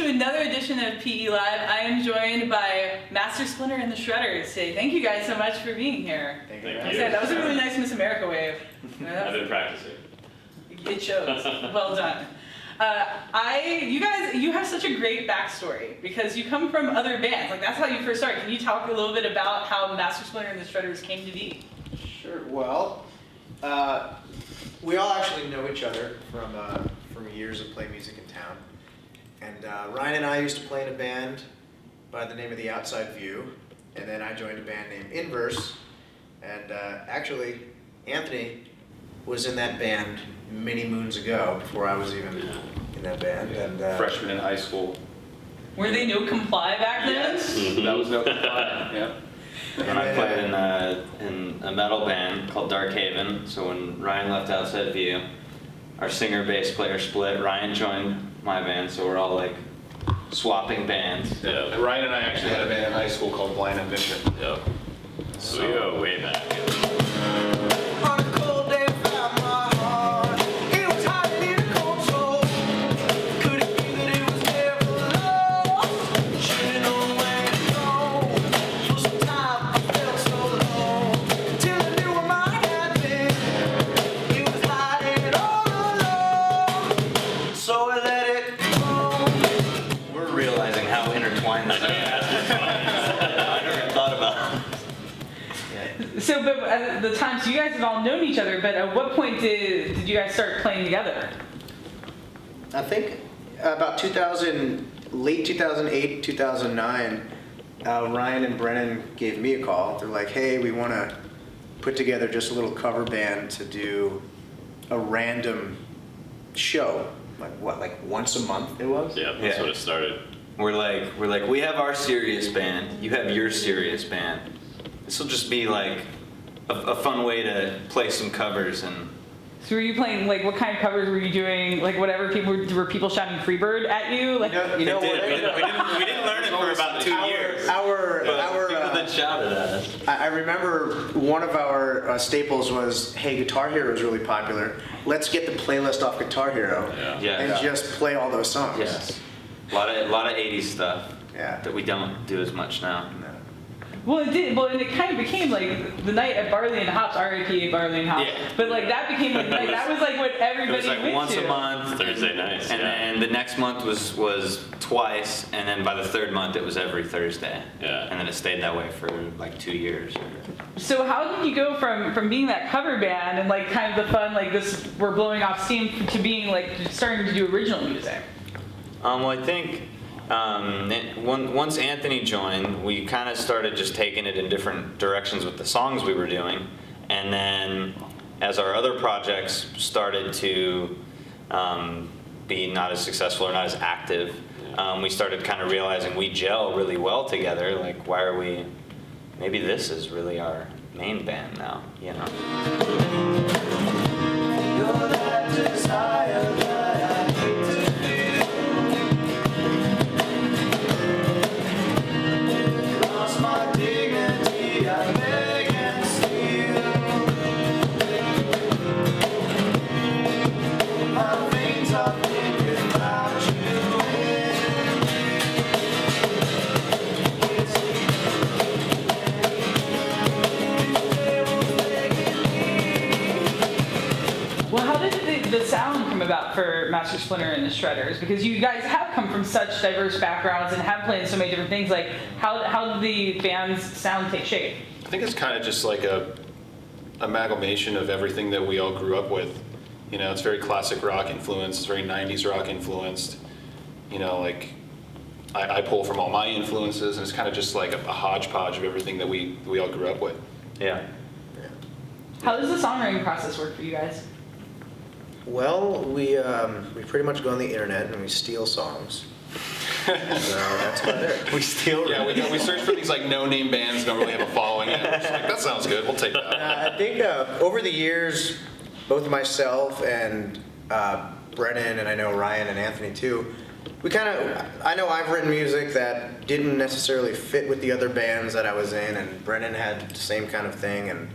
to another edition of PE Live. I am joined by Master Splinter and the Shredders today. Thank you guys so much for being here. Thank you. That was a really nice Miss America wave. I've been practicing. It shows. Well done. You have such a great backstory because you come from other bands. Like, that's how you first started. Can you talk a little bit about how Master Splinter and the Shredders came to be? Sure. Well, we all actually know each other from years of playing music in town. And Ryan and I used to play in a band by the name of The Outside View. And then I joined a band named Inverse. And actually, Anthony was in that band many moons ago, before I was even in that band. And freshman in high school. Were they No Comply back then? Yes, that was No Comply. Yeah. And I played in a metal band called Dark Haven. So when Ryan left Outside View, our singer bass player split. Ryan joined my band, so we're all like swapping bands. Yeah. Ryan and I actually had a band in high school called Blind Ambition. Yep. So we go way back. So, but at the time, so you guys have all known each other, but at what point did you guys start playing together? I think about late 2008, 2009, Ryan and Brennan gave me a call. They're like, hey, we want to put together just a little cover band to do a random show. Like once a month it was? Yeah, that's what it started. We're like, we have our serious band, you have your serious band. This will just be like a fun way to play some covers. And so were you playing, like, what kind of covers were you doing? Like, whatever people were people shouting Freebird at you? Like, we didn't learn it for about 2 years. People that shouted at us. I remember one of our staples was, hey, Guitar Hero is really popular. Let's get the playlist off Guitar Hero and just play all those songs. Yes. A lot of 80s stuff that we don't do as much now. Well, it did. Well, and it kind of became like the night at Barley and Hops, R.I.P. Barley and Hops. Yeah. But like that became like that was like what everybody went to. It was like once a month, Thursday nights, and then the next month was twice, and then by the third month it was every Thursday. Yeah. And then it stayed that way for like 2 years. So how did you go from being that cover band and like kind of the fun like this we're blowing off steam to being like starting to do original music? Well, I think. Once Anthony joined, we kind of started just taking it in different directions with the songs we were doing, and then as our other projects started to be not as successful or not as active, we started kind of realizing we gel really well together. Like, why are we? Maybe this is really our main band now, you know. You're that desire that I hate to feel. My dignity, I beg and steal. My veins are thinking about you. Well, how did the sound come about for Master Splinter and the Shredders? Because you guys have come from such diverse backgrounds and have played so many different things. Like, how did the band's sound take shape? I think it's kind of just like a amalgamation of everything that we all grew up with. You know, it's very classic rock influenced, it's very 90s rock influenced. You know, like I pull from all my influences, and it's kind of just like a hodgepodge of everything that we all grew up with. Yeah. How does the songwriting process work for you guys? Well, we pretty much go on the internet and we steal songs. So that's about it. We steal. Yeah, we search for these like no-name bands, don't really have a following. And we're just like, that sounds good. We'll take that. I think over the years, both myself and Brennan, and I know Ryan and Anthony too, I know I've written music that didn't necessarily fit with the other bands that I was in, and Brennan had the same kind of thing, and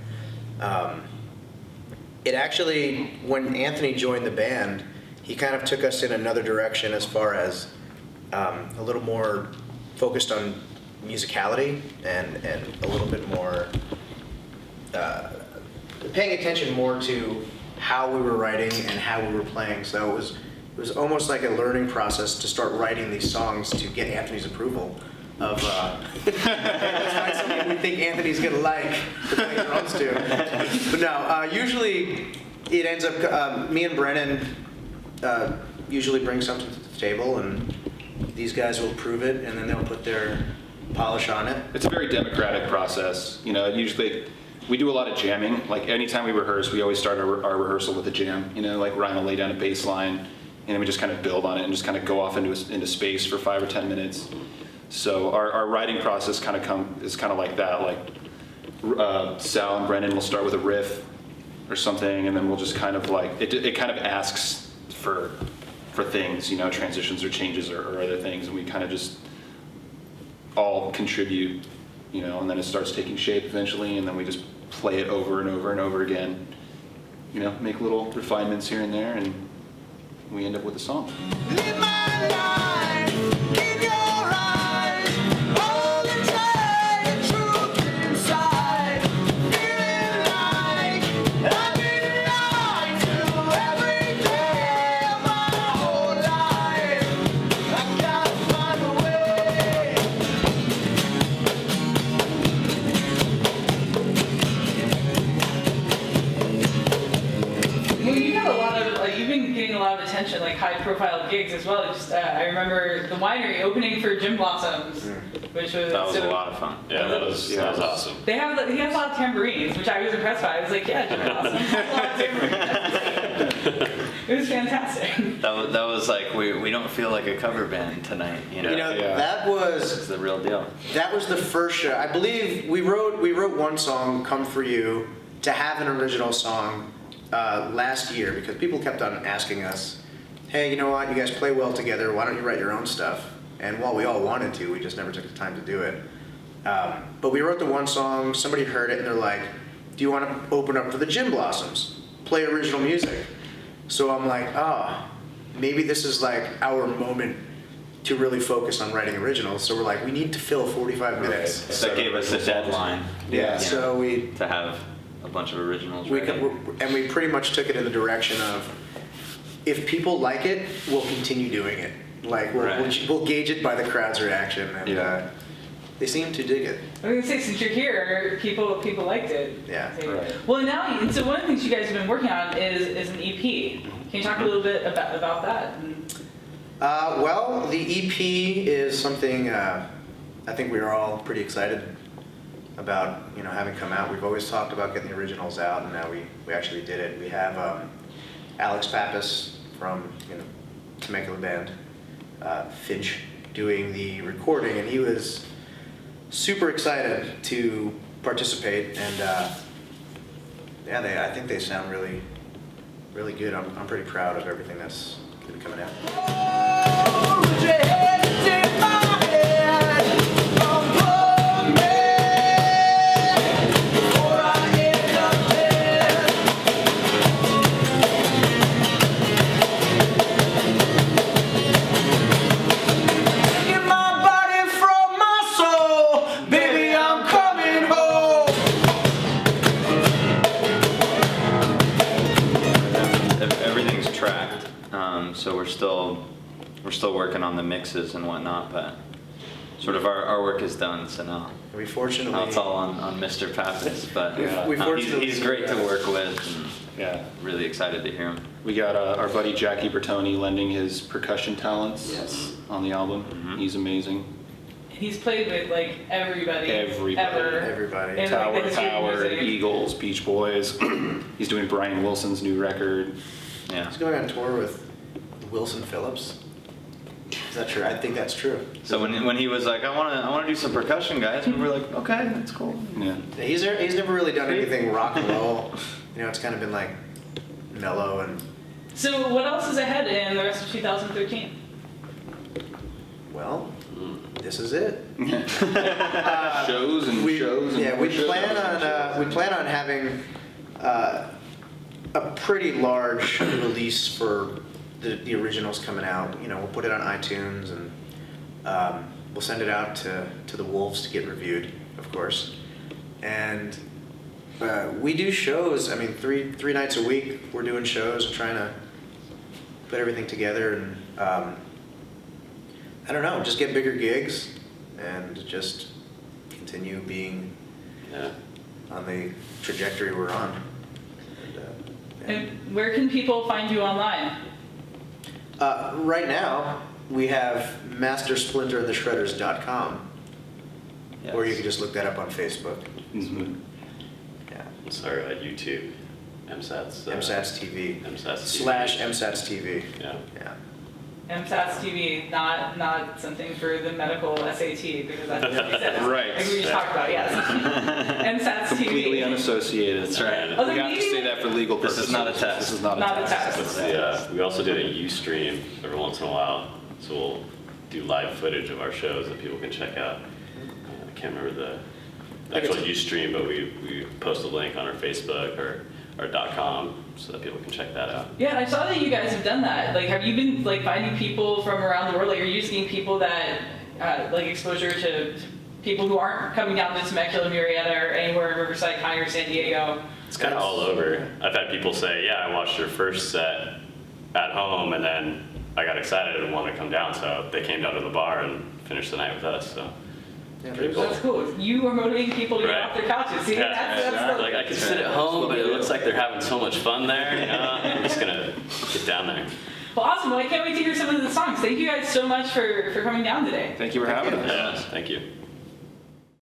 it actually, when Anthony joined the band, he kind of took us in another direction as far as a little more focused on musicality and a little bit more paying attention more to how we were writing and how we were playing. So it was almost like a learning process to start writing these songs to get Anthony's approval of let's find something we think Anthony's gonna like to play drums to. But no, usually it ends up me and Brennan usually bring something to the table, and these guys will prove it, and then they'll put their polish on it. It's a very democratic process. You know, usually we do a lot of jamming. Like anytime we rehearse, we always start our rehearsal with a jam. You know, like Ryan will lay down a bass line, and then we just kind of build on it and just kind of go off into space for 5 or 10 minutes. So our writing process is kind of like that. Like Sal and Brendan will start with a riff or something, and then we'll just kind of like it kind of asks for things, you know, transitions or changes or other things, and we kind of just all contribute, you know, and then it starts taking shape eventually, and then we just play it over and over and over again, you know, make little refinements here and there, and we end up with a song. Live my life in your eyes, hold and try the truth inside, feeling like I've been lied to every day of my whole life. I gotta find a way. Well, you have a lot of, like, you've been getting a lot of attention, like high-profile gigs as well. Just, I remember the winery opening for Gym Blossoms, which was That was a lot of fun. Yeah, that was awesome. He has a lot of tambourines, which I was impressed by. I was like, yeah, Gym Blossoms has a lot of tambourines. It was fantastic. That was like we don't feel like a cover band tonight, you know. You know, Yeah. that was It's the real deal. That was the first show. I believe we wrote one song, "Come For You," to have an original song last year, because people kept on asking us, hey, you know what, you guys play well together, why don't you write your own stuff? And while we all wanted to, we just never took the time to do it. But we wrote the one song, somebody heard it, and they're like, do you want to open up for the Gym Blossoms? Play original music. So I'm like, maybe this is like our moment to really focus on writing originals. So we're like, we need to fill 45 minutes. So that gave us a deadline. Yeah, you so know, we to have a bunch of originals we ready. and we pretty much took it in the direction of, if people like it, we'll continue doing it. Like we'll gauge it by the crowd's reaction, and they seem to dig it. I was gonna say, since you're here, people liked it. Yeah. Right. Well, now, so one of the things you guys have been working on is an EP. Can you talk a little bit about that? Well, the EP is something I think we are all pretty excited about, you know, having come out. We've always talked about getting the originals out, and now we actually did it. We have Alex Pappas from, you know, Temecula band, Finch, doing the recording, and he was super excited to participate, and I think they sound really, really good. I'm pretty proud of everything that's going to be coming out. Oh, would you hesitate my head? Unplug me before I end up dead. Taking my body from my soul, baby, I'm coming home. Everything's tracked, so we're still working on the mixes and whatnot, but sort of our work is done. So now We fortunately, it's all on Mr. Pappas, but We fortunately- he's great to work with, and Yeah. really excited to hear him. We got our buddy Jackie Bertoni lending his percussion talents Yes. on the album. He's amazing. He's played with like everybody, Everybody. ever. Everybody. in, like, the history of Howard, music. Eagles, Beach Boys. He's doing Brian Wilson's new record. Yeah. He's going on tour with Wilson Phillips. Is that true? I think that's true. So when he was like, I want to do some percussion, guys, we were like, okay, that's cool. Yeah. He's never really done anything rock and roll. You know, it's kind of been like mellow and, So what else is ahead in the rest of 2013? well, this is it. Shows and shows and Yeah, more shows. we plan on having a pretty large release for the originals coming out. You know, we'll put it on iTunes, and We'll send it out to the wolves to get reviewed, of course. And we do shows. I mean, three nights a week we're doing shows and trying to put everything together. And I don't know, just get bigger gigs and just continue being Yeah. on the trajectory we're on. And, yeah. And where can people find you online? Right now, we have mastersplinterandtheshredders.com, or you can just look that up on Facebook. Mhm. Yeah. It's our YouTube, MSATs. MSATs TV. MSATs / MSATs TV. Yeah. Yeah. MSATs TV, not something for the medical SAT, because that's what you said. Right. Like we just talked about, yes. MSATs Completely TV. unassociated. That's right. Oh, We then have to maybe- say that for legal This purposes. is not a test. This is not a Not a test. test. That's we also do a Ustream every once in a while, so we'll do live footage of our shows that people can check out. I can't remember the actual Ustream, but we post a link on our Facebook or our .com so that people can check that out. Yeah, I saw that you guys have done that. Like, have you been like finding people from around the world? Like, are you just getting people that like exposure to people who aren't coming down to Temecula, Murrieta, or anywhere in Riverside County or San Diego? It's kind of all over. I've had people say, yeah, I watched your first set at home and then I got excited and wanted to come down, so they came down to the bar and finished the night with us. So Yeah, pretty cool. That's cool. You are motivating people to get Right. off their couches. See, Yeah, that's like I can sit at home, but it looks like they're having so much fun there. You know, I'm just gonna get down there. well, awesome. Well, I can't wait to hear some of the songs. Thank you guys so much for coming down today. Thank you for having us. Yeah, thank you.